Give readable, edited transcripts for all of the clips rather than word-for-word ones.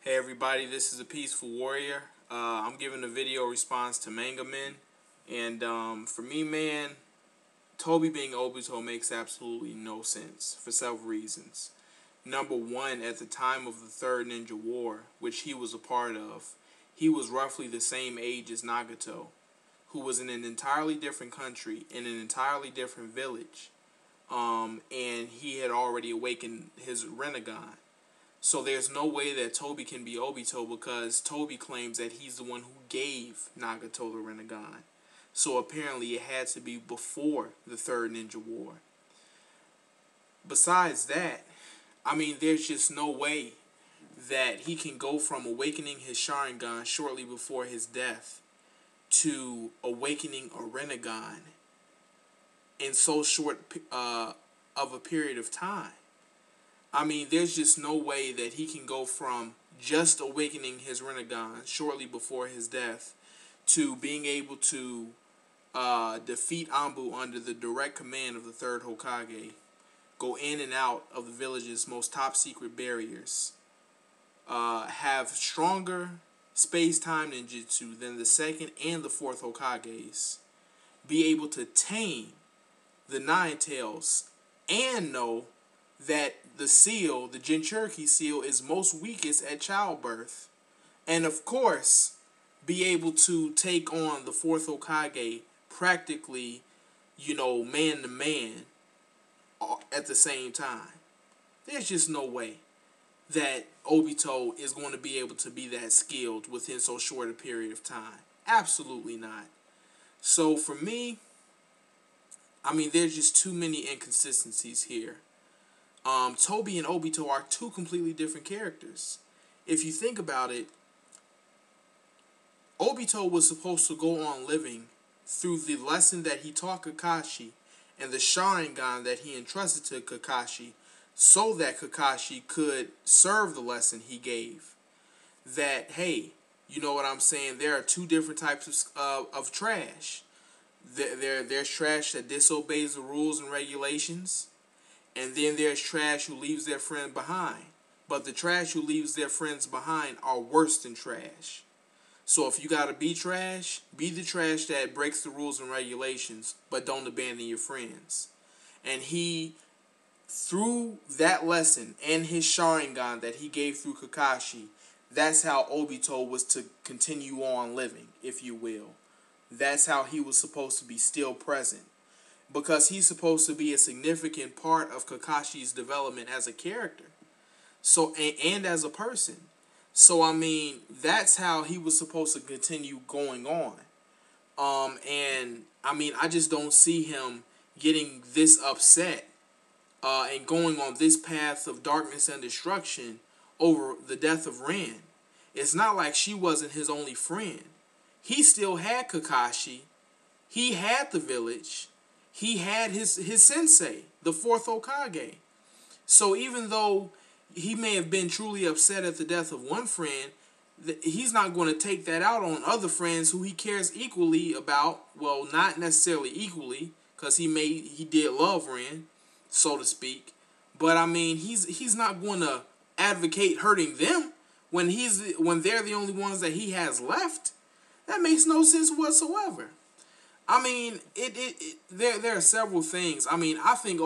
Hey everybody, this is a Peaceful Warrior. I'm giving a video response to MangaMiyn. And for me, man, Toby being Obito makes absolutely no sense for several reasons. Number one, at the time of the Third Ninja War, which he was a part of, he was roughly the same age as Nagato, who was in an entirely different country, in an entirely different village. And he had already awakened his Rinnegan. So there's no way that Toby can be Obito because Toby claims that he's the one who gave Nagato the Rinnegan. So apparently it had to be before the Third Ninja War. Besides that, I mean, there's just no way that he can go from awakening his Sharingan shortly before his death to awakening a Rinnegan in so short of a period of time. I mean, there's just no way that he can go from just awakening his Rinnegan shortly before his death to being able to defeat Anbu under the direct command of the third Hokage, go in and out of the village's most top secret barriers, have stronger space-time ninjutsu than the second and the fourth Hokages, be able to tame the Nine Tails, and know that the seal, the Jinchuriki seal, is most weakest at childbirth. And of course, be able to take on the fourth Hokage practically, man to man at the same time. There's just no way that Obito is going to be able to be that skilled within so short a period of time. Absolutely not. So for me, I mean, there's just too many inconsistencies here. Toby and Obito are two completely different characters. If you think about it, Obito was supposed to go on living through the lesson that he taught Kakashi and the Sharingan that he entrusted to Kakashi so that Kakashi could serve the lesson he gave. That, hey, you know what I'm saying? There are two different types of trash. There's trash that disobeys the rules and regulations. And then there's trash who leaves their friend behind. But the trash who leaves their friends behind are worse than trash. So if you gotta be trash, be the trash that breaks the rules and regulations, but don't abandon your friends. And he, through that lesson and his Sharingan that he gave through Kakashi, that's how Obito was to continue on living, if you will. That's how he was supposed to be still present. Because he's supposed to be a significant part of Kakashi's development as a character. So and as a person. So I mean, that's how he was supposed to continue going on. And I mean, I just don't see him getting this upset and going on this path of darkness and destruction over the death of Ran. It's not like she wasn't his only friend. He still had Kakashi. He had the village. He had his sensei, the fourth Hokage. So even though he may have been truly upset at the death of one friend, he's not going to take that out on other friends who he cares equally about. Well, not necessarily equally, because he did love Ren, so to speak. But I mean, he's not going to advocate hurting them when they're the only ones that he has left. That makes no sense whatsoever. I mean, there are several things. I mean, I think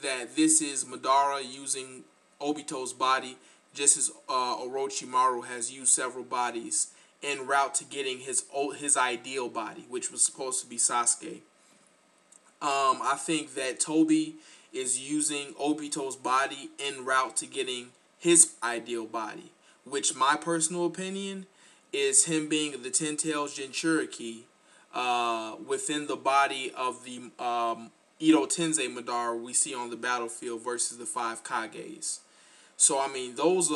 that this is Madara using Obito's body, just as Orochimaru has used several bodies en route to getting his ideal body, which was supposed to be Sasuke. I think that Toby is using Obito's body en route to getting his ideal body, which my personal opinion is him being the Ten Tails Jinchuriki within the body of the Ito Tensei Madara we see on the battlefield versus the five Kages. So I mean, those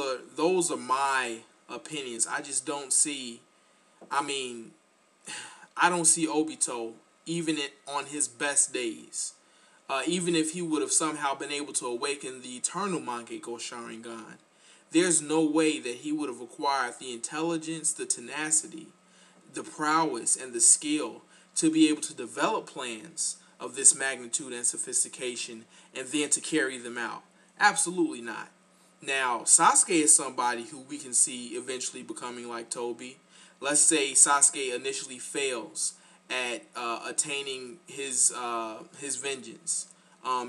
are my opinions. I just don't see. I mean, I don't see Obito even on his best days. Even if he would have somehow been able to awaken the eternal Mangekyo Sharingan, there's no way that he would have acquired the intelligence, the tenacity, the prowess, and the skill to be able to develop plans of this magnitude and sophistication and then to carry them out. Absolutely not. Now, Sasuke is somebody who we can see eventually becoming like Toby. Let's say Sasuke initially fails at attaining his vengeance.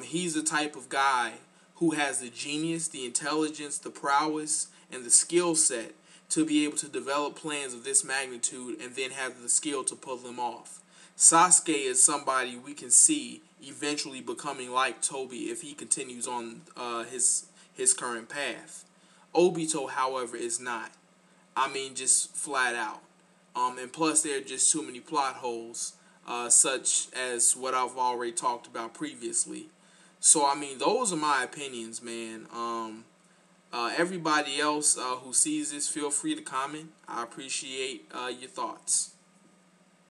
He's the type of guy who has the genius, the intelligence, the prowess, and the skill set to be able to develop plans of this magnitude and then have the skill to pull them off. Sasuke is somebody we can see eventually becoming like Toby if he continues on his current path. Obito, however, is not. I mean, just flat out. And plus, there are just too many plot holes, such as what I've already talked about previously. So, I mean, those are my opinions, man. Everybody else who sees this, feel free to comment. I appreciate your thoughts.